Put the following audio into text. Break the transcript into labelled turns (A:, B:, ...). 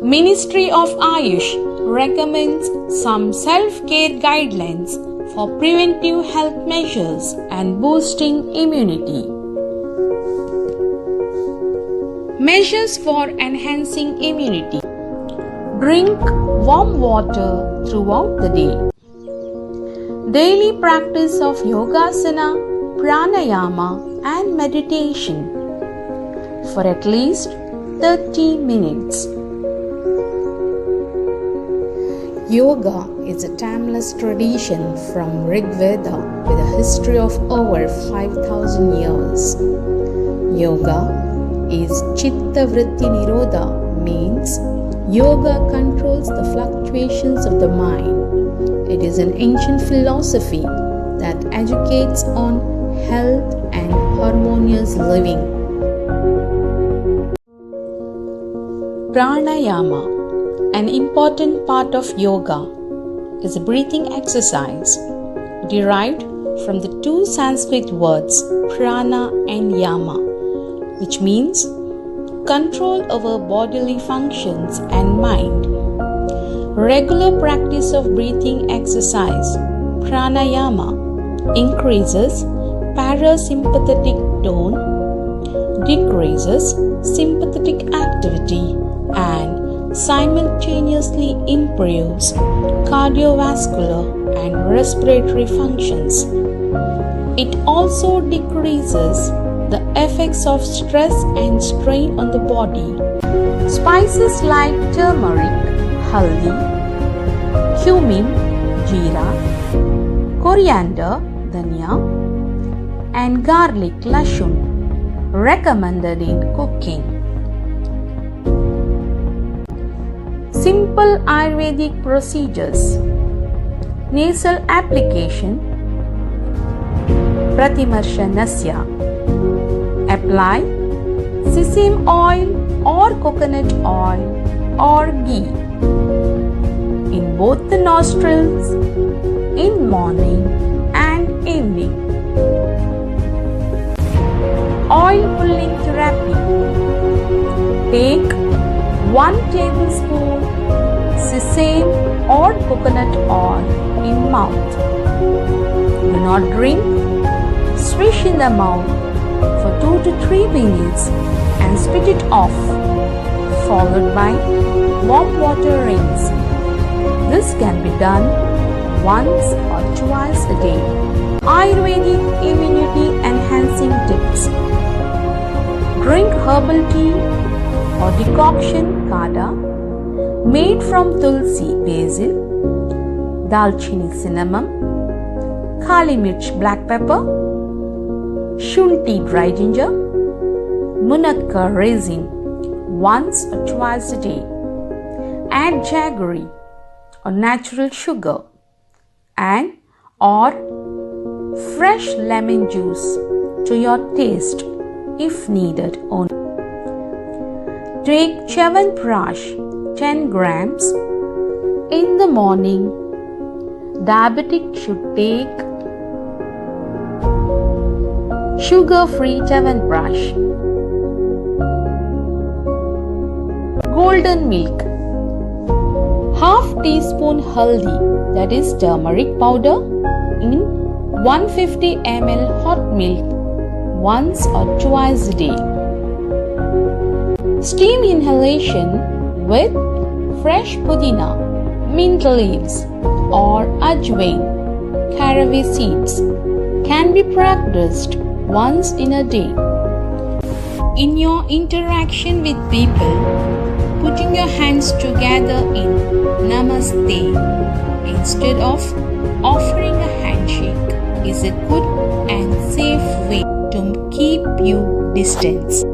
A: Ministry of Ayush recommends some self-care guidelines for preventive health measures and boosting immunity. Measures for enhancing immunity. Drink warm water throughout the day. Daily practice of yogasana, pranayama and meditation for at least 30 minutes. Yoga is a timeless tradition from Rig Veda with a history of over 5,000 years. Yoga is Chitta Vritti Nirodha, means yoga controls the fluctuations of the mind. It is an ancient philosophy that educates on health and harmonious living. Pranayama, an important part of yoga, is a breathing exercise derived from the two Sanskrit words prana and yama, which means control over bodily functions and mind. Regular practice of breathing exercise, pranayama, increases parasympathetic tone, decreases sympathetic activity, and simultaneously improves cardiovascular and respiratory functions. It also decreases the effects of stress and strain on the body. Spices like turmeric, haldi, cumin, jeera, coriander, dhania, and garlic, lashun, recommended in cooking. Simple Ayurvedic procedures. Nasal application, Pratimarshanasya. Apply sesame oil or coconut oil or ghee in both the nostrils in morning and evening. Oil pulling therapy. Take 1 tablespoon sesame or coconut oil in mouth. Do not drink. Swish in the mouth for 2 to 3 minutes and spit it off, followed by warm water rinse. This can be done once or twice a day. Ayurvedic immunity enhancing tips. Drink herbal tea or decoction kada made from tulsi, basil, dalchini, cinnamon, kali mirch, black pepper, shunti, dry ginger, munakka, resin once or twice a day. Add jaggery or natural sugar and or fresh lemon juice to your taste if needed only. Take Chyawanprash 10 grams in the morning. Diabetic should take sugar-free Chyawanprash. Golden milk. Half teaspoon haldi, that is turmeric powder, in 150 ml hot milk once or twice a day. Steam inhalation with fresh pudina, mint leaves or ajwain, caraway seeds can be practiced once in a day. In your interaction with people, putting your hands together in Namaste instead of offering a handshake is a good and safe way to keep you distance.